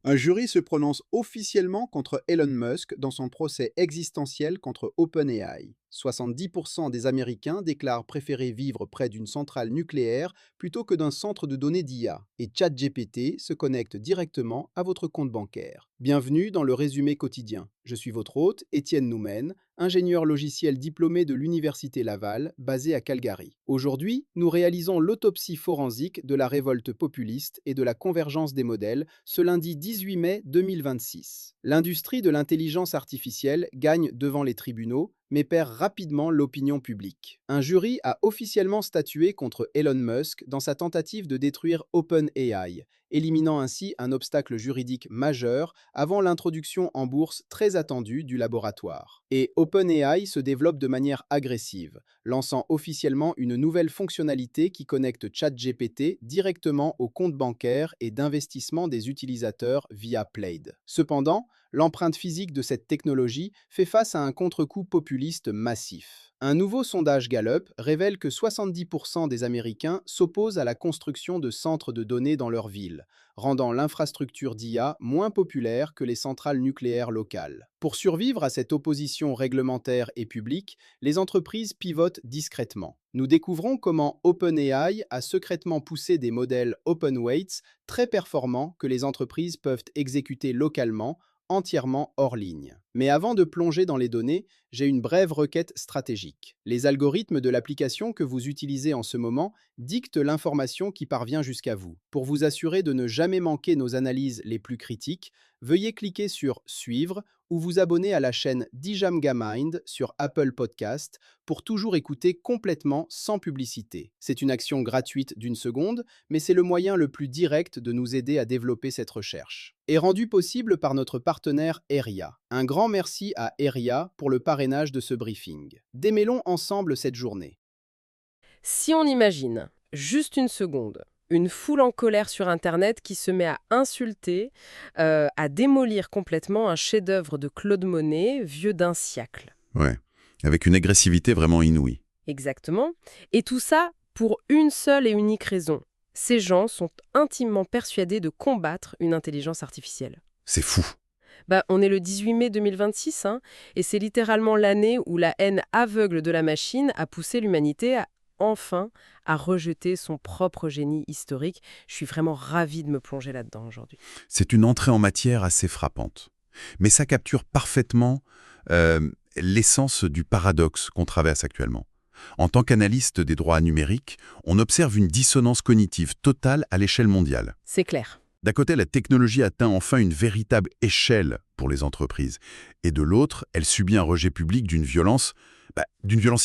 Un jury se prononce officiellement contre Elon Musk dans son procès existentiel contre OpenAI. 70% des Américains déclarent préférer vivre près d'une centrale nucléaire plutôt que d'un centre de données d'IA. Et ChatGPT se connecte directement à votre compte bancaire. Bienvenue dans le résumé quotidien. Je suis votre hôte, Étienne Noumen, ingénieur logiciel diplômé de l'Université Laval, basé à Calgary. Aujourd'hui, nous réalisons l'autopsie forensique de la révolte populiste et de la convergence des modèles ce lundi 18 mai 2026. L'industrie de l'intelligence artificielle gagne devant les tribunaux, mais perd rapidement l'opinion publique. Un jury a officiellement statué contre Elon Musk dans sa tentative de détruire OpenAI, éliminant ainsi un obstacle juridique majeur avant l'introduction en bourse très attendue du laboratoire. Et OpenAI se développe de manière agressive, lançant officiellement une nouvelle fonctionnalité qui connecte ChatGPT directement aux comptes bancaires et d'investissement des utilisateurs via Plaid. Cependant, l'empreinte physique de cette technologie fait face à un contre-coup populiste massif. Un nouveau sondage Gallup révèle que 70% des Américains s'opposent à la construction de centres de données dans leur ville, rendant l'infrastructure d'IA moins populaire que les centrales nucléaires locales. Pour survivre à cette opposition réglementaire et publique, les entreprises pivotent discrètement. Nous découvrons comment OpenAI a secrètement poussé des modèles OpenWeights très performants que les entreprises peuvent exécuter localement, entièrement hors ligne. Mais avant de plonger dans les données, j'ai une brève requête stratégique. Les algorithmes de l'application que vous utilisez en ce moment dictent l'information qui parvient jusqu'à vous. Pour vous assurer de ne jamais manquer nos analyses les plus critiques, veuillez cliquer sur Suivre ou vous abonner à la chaîne Dijamga Mind sur Apple Podcast pour toujours écouter complètement sans publicité. C'est une action gratuite d'une seconde, mais c'est le moyen le plus direct de nous aider à développer cette recherche. Et rendu possible par notre partenaire Eria. Un grand merci à Eria pour le parrainage de ce briefing. Démêlons ensemble cette journée. Si on imagine, juste une seconde, une foule en colère sur Internet qui se met à insulter, à démolir complètement un chef-d'œuvre de Claude Monet, vieux d'un siècle. Ouais, avec une agressivité vraiment inouïe. Exactement. Et tout ça pour une seule et unique raison. Ces gens sont intimement persuadés de combattre une intelligence artificielle. C'est fou. On est le 18 mai 2026, et c'est littéralement l'année où la haine aveugle de la machine a poussé l'humanité enfin à rejeter son propre génie historique. Je suis vraiment ravie de me plonger là-dedans aujourd'hui. C'est une entrée en matière assez frappante. Mais ça capture parfaitement l'essence du paradoxe qu'on traverse actuellement. En tant qu'analyste des droits numériques, on observe une dissonance cognitive totale à l'échelle mondiale. C'est clair. D'un côté, la technologie atteint enfin une véritable échelle pour les entreprises. Et de l'autre, elle subit un rejet public d'une violence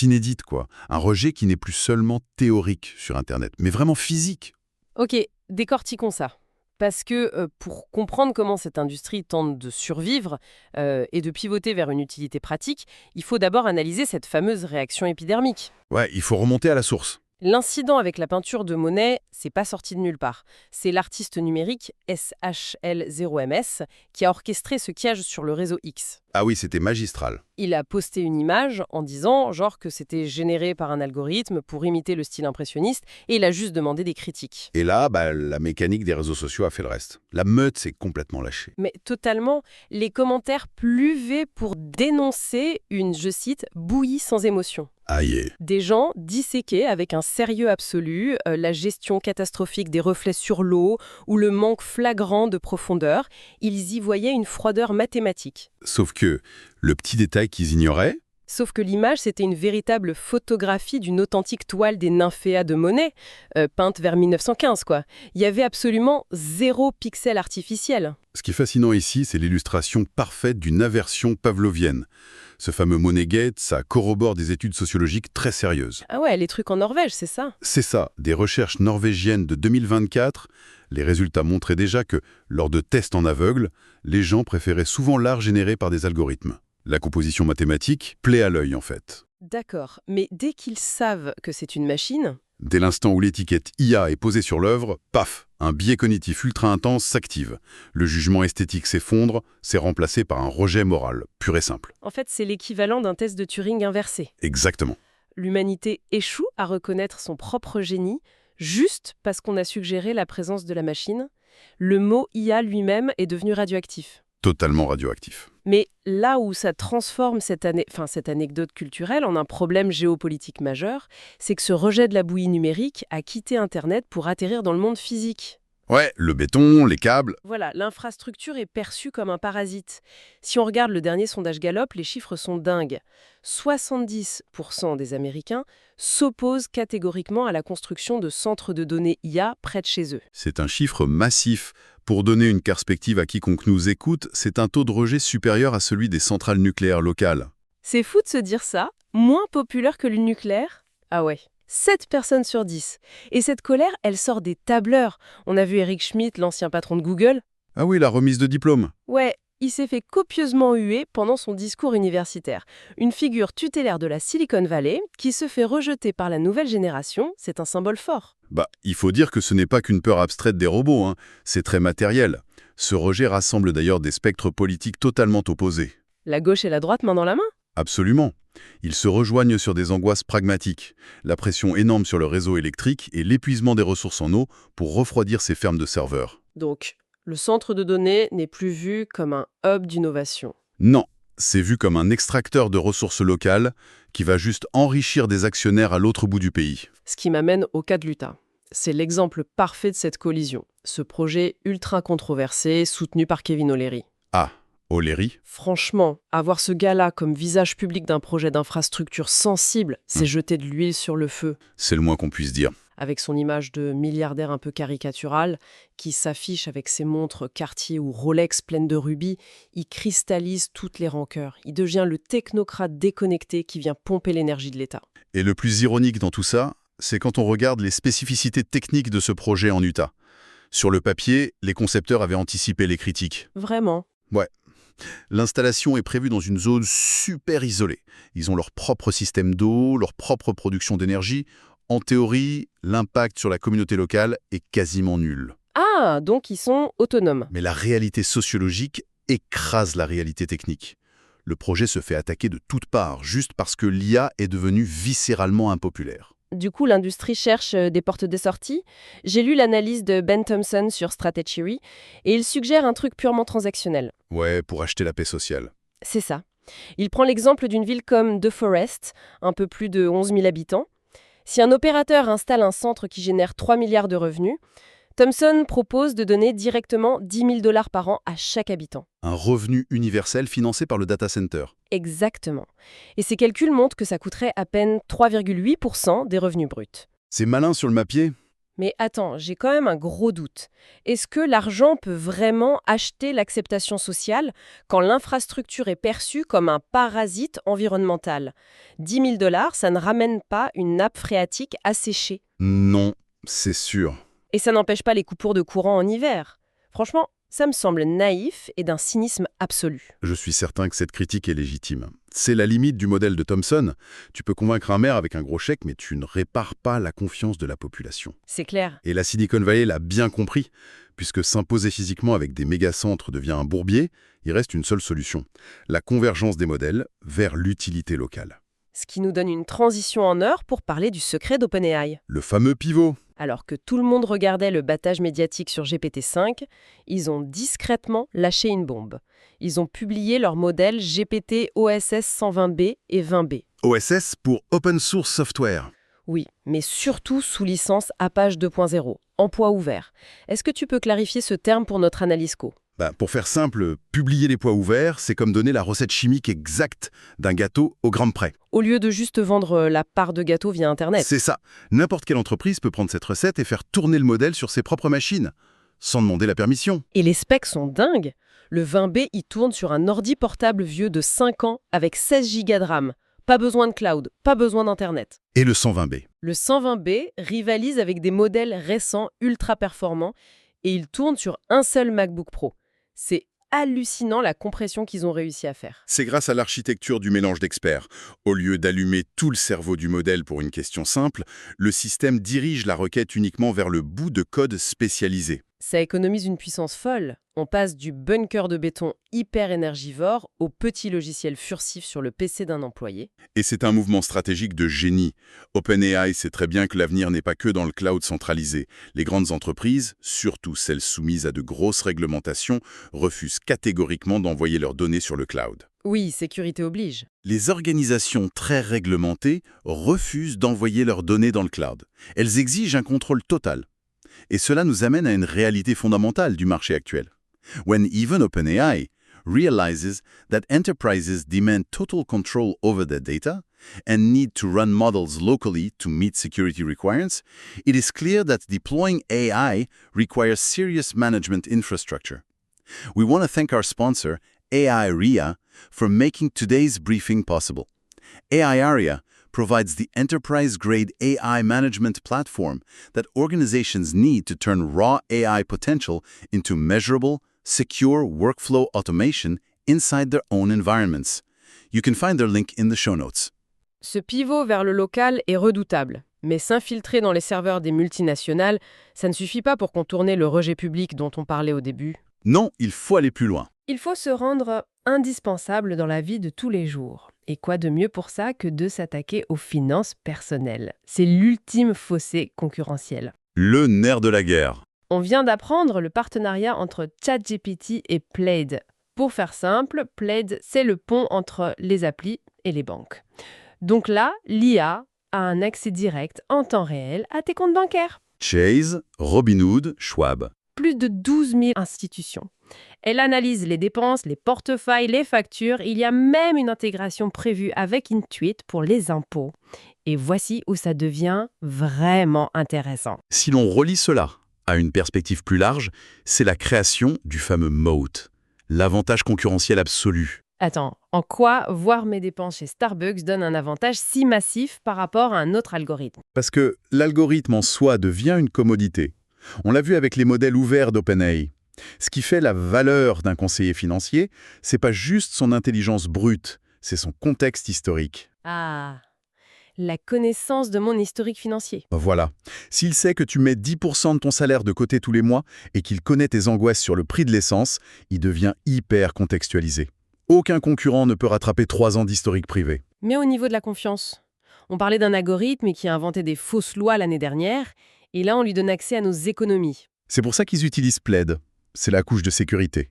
inédite, quoi. Un rejet qui n'est plus seulement théorique sur Internet, mais vraiment physique. Ok, décortiquons ça. Parce que pour comprendre comment cette industrie tente de survivre et de pivoter vers une utilité pratique, il faut d'abord analyser cette fameuse réaction épidermique. Ouais, il faut remonter à la source. L'incident avec la peinture de Monet, c'est pas sorti de nulle part. C'est l'artiste numérique SHL0MS qui a orchestré ce quiage sur le réseau X. Ah oui, c'était magistral. Il a posté une image en disant genre que c'était généré par un algorithme pour imiter le style impressionniste et il a juste demandé des critiques. Et là, la mécanique des réseaux sociaux a fait le reste. La meute s'est complètement lâchée. Mais totalement, les commentaires pluvaient pour dénoncer une, je cite, bouillie sans émotion. Aïe. Des gens disséquaient avec un sérieux absolu la gestion catastrophique des reflets sur l'eau ou le manque flagrant de profondeur. Ils y voyaient une froideur mathématique. Sauf que le petit détail qu'ils ignoraient, Sauf que l'image, c'était une véritable photographie d'une authentique toile des nymphéas de Monet, peinte vers 1915, quoi. Il y avait absolument 0 pixel artificiel. ce qui est fascinant ici, c'est l'illustration parfaite d'une aversion pavlovienne. Ce fameux Monet-Gate, ça corrobore des études sociologiques très sérieuses. Ah ouais, les trucs en Norvège, c'est ça? C'est ça, des recherches norvégiennes de 2024. Les résultats montraient déjà que, lors de tests en aveugle, les gens préféraient souvent l'art généré par des algorithmes. La composition mathématique plaît à l'œil en fait. D'accord, mais dès qu'ils savent que c'est une machine... Dès l'instant où l'étiquette IA est posée sur l'œuvre, paf, un biais cognitif ultra intense s'active. Le jugement esthétique s'effondre, c'est remplacé par un rejet moral, pur et simple. En fait, c'est l'équivalent d'un test de Turing inversé. Exactement. L'humanité échoue à reconnaître son propre génie juste parce qu'on a suggéré la présence de la machine. Le mot IA lui-même est devenu radioactif. Totalement radioactif. Mais là où ça transforme cette anecdote culturelle en un problème géopolitique majeur, c'est que ce rejet de la bouillie numérique a quitté Internet pour atterrir dans le monde physique. Ouais, le béton, les câbles. Voilà, l'infrastructure est perçue comme un parasite. Si on regarde le dernier sondage Gallup, les chiffres sont dingues. 70% des Américains s'opposent catégoriquement à la construction de centres de données IA près de chez eux. C'est un chiffre massif. Pour donner une perspective à quiconque nous écoute, c'est un taux de rejet supérieur à celui des centrales nucléaires locales. C'est fou de se dire ça, moins populaire que le nucléaire? Ah ouais. 7 personnes sur 10. Et cette colère, elle sort des tableurs. On a vu Eric Schmidt, l'ancien patron de Google. Ah oui, la remise de diplôme. Ouais, il s'est fait copieusement huer pendant son discours universitaire. Une figure tutélaire de la Silicon Valley qui se fait rejeter par la nouvelle génération, c'est un symbole fort. Il faut dire que ce n'est pas qu'une peur abstraite des robots, hein. C'est très matériel. Ce rejet rassemble d'ailleurs des spectres politiques totalement opposés. La gauche et la droite main dans la main? Absolument. Ils se rejoignent sur des angoisses pragmatiques, la pression énorme sur le réseau électrique et l'épuisement des ressources en eau pour refroidir ces fermes de serveurs. Donc, le centre de données n'est plus vu comme un hub d'innovation. Non, c'est vu comme un extracteur de ressources locales qui va juste enrichir des actionnaires à l'autre bout du pays. Ce qui m'amène au cas de l'Utah. C'est l'exemple parfait de cette collision. Ce projet ultra controversé, soutenu par Kevin O'Leary. Ah, O'Leary? Franchement, avoir ce gars-là comme visage public d'un projet d'infrastructure sensible, c'est jeter de l'huile sur le feu. C'est le moins qu'on puisse dire. Avec son image de milliardaire un peu caricatural, qui s'affiche avec ses montres Cartier ou Rolex pleines de rubis, il cristallise toutes les rancœurs. Il devient le technocrate déconnecté qui vient pomper l'énergie de l'État. Et le plus ironique dans tout ça, c'est quand on regarde les spécificités techniques de ce projet en Utah. Sur le papier, les concepteurs avaient anticipé les critiques. Vraiment. Ouais. L'installation est prévue dans une zone super isolée. Ils ont leur propre système d'eau, leur propre production d'énergie. En théorie, l'impact sur la communauté locale est quasiment nul. Ah, donc ils sont autonomes. Mais la réalité sociologique écrase la réalité technique. Le projet se fait attaquer de toutes parts, juste parce que l'IA est devenue viscéralement impopulaire. Du coup, l'industrie cherche des portes de sortie. J'ai lu l'analyse de Ben Thompson sur Stratechery et il suggère un truc purement transactionnel. Ouais, pour acheter la paix sociale. C'est ça. Il prend l'exemple d'une ville comme DeForest, un peu plus de 11 000 habitants. Si un opérateur installe un centre qui génère 3 milliards de revenus, Thomson propose de donner directement 10 000 $ par an à chaque habitant. Un revenu universel financé par le data center. Exactement. Et ces calculs montrent que ça coûterait à peine 3,8% des revenus bruts. C'est malin sur le papier. Mais attends, j'ai quand même un gros doute. Est-ce que l'argent peut vraiment acheter l'acceptation sociale quand l'infrastructure est perçue comme un parasite environnemental? 10 000 $, ça ne ramène pas une nappe phréatique asséchée. Non, c'est sûr. Et ça n'empêche pas les coupures de courant en hiver. Franchement, ça me semble naïf et d'un cynisme absolu. Je suis certain que cette critique est légitime. C'est la limite du modèle de Thomson. Tu peux convaincre un maire avec un gros chèque, mais tu ne répares pas la confiance de la population. C'est clair. Et la Silicon Valley l'a bien compris, puisque s'imposer physiquement avec des mégacentres devient un bourbier, il reste une seule solution, la convergence des modèles vers l'utilité locale. Ce qui nous donne une transition en heure pour parler du secret d'OpenAI. Le fameux pivot. Alors que tout le monde regardait le battage médiatique sur GPT-5, ils ont discrètement lâché une bombe. Ils ont publié leur modèle GPT OSS 120B et 20B. OSS pour Open Source Software. Oui, mais surtout sous licence Apache 2.0, emploi ouvert. Est-ce que tu peux clarifier ce terme pour notre analyse co? Pour faire simple, publier les poids ouverts, c'est comme donner la recette chimique exacte d'un gâteau au gramme près. Au lieu de juste vendre la part de gâteau via Internet. C'est ça. N'importe quelle entreprise peut prendre cette recette et faire tourner le modèle sur ses propres machines, sans demander la permission. Et les specs sont dingues. Le 20B, il tourne sur un ordi portable vieux de 5 ans avec 16 Go de RAM. Pas besoin de cloud, pas besoin d'Internet. Et le 120B. Le 120B rivalise avec des modèles récents ultra performants et il tourne sur un seul MacBook Pro. C'est hallucinant la compression qu'ils ont réussi à faire. C'est grâce à l'architecture du mélange d'experts. Au lieu d'allumer tout le cerveau du modèle pour une question simple, le système dirige la requête uniquement vers le bout de code spécialisé. Ça économise une puissance folle. On passe du bunker de béton hyper énergivore au petit logiciel fursif sur le PC d'un employé. Et c'est un mouvement stratégique de génie. OpenAI sait très bien que l'avenir n'est pas que dans le cloud centralisé. Les grandes entreprises, surtout celles soumises à de grosses réglementations, refusent catégoriquement d'envoyer leurs données sur le cloud. Oui, sécurité oblige. Les organisations très réglementées refusent d'envoyer leurs données dans le cloud. Elles exigent un contrôle total. Et cela nous amène à une réalité fondamentale du marché actuel. When even OpenAI realizes that enterprises demand total control over their data and need to run models locally to meet security requirements, it is clear that deploying AI requires serious management infrastructure. We want to thank our sponsor, AI Aria, for making today's briefing possible. AI Aria provides the enterprise-grade AI management platform that organizations need to turn raw AI potential into measurable, secure workflow automation inside their own environments. You can find their link in the show notes. Ce pivot vers le local est redoutable, mais s'infiltrer dans les serveurs des multinationales, ça ne suffit pas pour contourner le rejet public dont on parlait au début. Non, il faut aller plus loin. Il faut se rendre indispensable dans la vie de tous les jours. Et quoi de mieux pour ça que de s'attaquer aux finances personnelles? C'est l'ultime fossé concurrentiel. Le nerf de la guerre. On vient d'apprendre le partenariat entre ChatGPT et Plaid. Pour faire simple, Plaid, c'est le pont entre les applis et les banques. Donc là, l'IA a un accès direct en temps réel à tes comptes bancaires. Chase, Robinhood, Schwab. Plus de 12 000 institutions. Elle analyse les dépenses, les portefeuilles, les factures. Il y a même une intégration prévue avec Intuit pour les impôts. Et voici où ça devient vraiment intéressant. Si l'on relie cela à une perspective plus large, c'est la création du fameux moat, l'avantage concurrentiel absolu. Attends, en quoi voir mes dépenses chez Starbucks donne un avantage si massif par rapport à un autre algorithme? Parce que l'algorithme en soi devient une commodité. On l'a vu avec les modèles ouverts d'OpenAI. Ce qui fait la valeur d'un conseiller financier, c'est pas juste son intelligence brute, c'est son contexte historique. Ah, la connaissance de mon historique financier. Voilà. S'il sait que tu mets 10% de ton salaire de côté tous les mois et qu'il connaît tes angoisses sur le prix de l'essence, il devient hyper contextualisé. Aucun concurrent ne peut rattraper 3 ans d'historique privé. Mais au niveau de la confiance, on parlait d'un algorithme qui a inventé des fausses lois l'année dernière, et là on lui donne accès à nos économies. C'est pour ça qu'ils utilisent Plaid. C'est la couche de sécurité.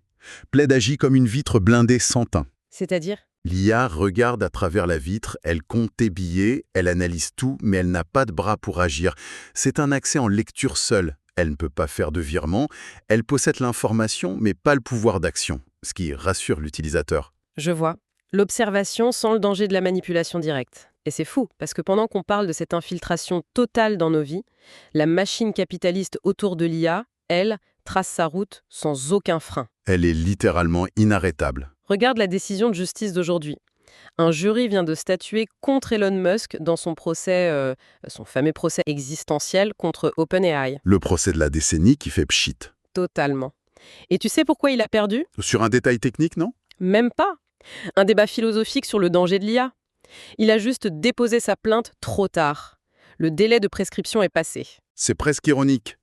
Plaid agit comme une vitre blindée sans teint. C'est-à-dire? L'IA regarde à travers la vitre, elle compte tes billets, elle analyse tout, mais elle n'a pas de bras pour agir. C'est un accès en lecture seule. Elle ne peut pas faire de virement, elle possède l'information, mais pas le pouvoir d'action, ce qui rassure l'utilisateur. Je vois. L'observation sans le danger de la manipulation directe. Et c'est fou, parce que pendant qu'on parle de cette infiltration totale dans nos vies, la machine capitaliste autour de l'IA, elle, trace sa route sans aucun frein. Elle est littéralement inarrêtable. Regarde la décision de justice d'aujourd'hui. Un jury vient de statuer contre Elon Musk dans son procès, son fameux procès existentiel contre OpenAI. Le procès de la décennie qui fait pchit. Totalement. Et tu sais pourquoi il a perdu? Sur un détail technique, non? Même pas. Un débat philosophique sur le danger de l'IA. Il a juste déposé sa plainte trop tard. Le délai de prescription est passé. C'est presque ironique.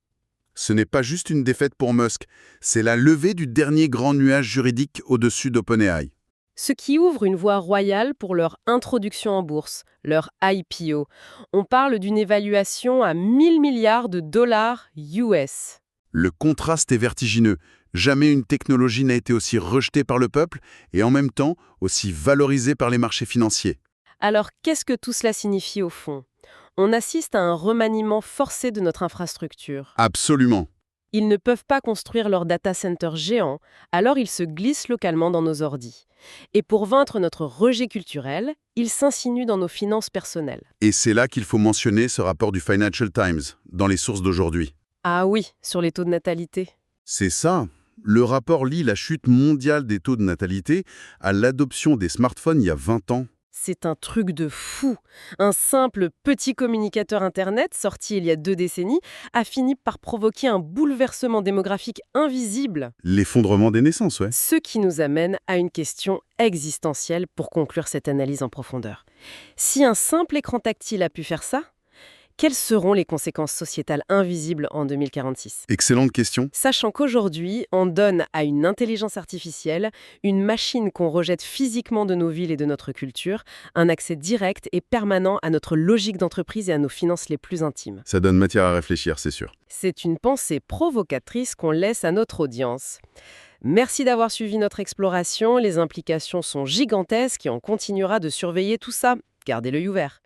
Ce n'est pas juste une défaite pour Musk, c'est la levée du dernier grand nuage juridique au-dessus d'OpenAI. Ce qui ouvre une voie royale pour leur introduction en bourse, leur IPO. On parle d'une évaluation à 1000 milliards de dollars US. Le contraste est vertigineux. Jamais une technologie n'a été aussi rejetée par le peuple et en même temps aussi valorisée par les marchés financiers. Alors, qu'est-ce que tout cela signifie au fond? On assiste à un remaniement forcé de notre infrastructure. Absolument. Ils ne peuvent pas construire leur data center géant, alors ils se glissent localement dans nos ordis. Et pour vaincre notre rejet culturel, ils s'insinuent dans nos finances personnelles. Et c'est là qu'il faut mentionner ce rapport du Financial Times, dans les sources d'aujourd'hui. Ah oui, sur les taux de natalité. C'est ça. Le rapport lie la chute mondiale des taux de natalité à l'adoption des smartphones il y a 20 ans. C'est un truc de fou. Un simple petit communicateur Internet, sorti il y a 2 décennies, a fini par provoquer un bouleversement démographique invisible. L'effondrement des naissances, ouais. Ce qui nous amène à une question existentielle pour conclure cette analyse en profondeur. Si un simple écran tactile a pu faire ça, Quelles seront les conséquences sociétales invisibles en 2046? Excellente question. Sachant qu'aujourd'hui, on donne à une intelligence artificielle, une machine qu'on rejette physiquement de nos villes et de notre culture, un accès direct et permanent à notre logique d'entreprise et à nos finances les plus intimes. Ça donne matière à réfléchir, c'est sûr. C'est une pensée provocatrice qu'on laisse à notre audience. Merci d'avoir suivi notre exploration. Les implications sont gigantesques et on continuera de surveiller tout ça. Gardez l'œil ouvert.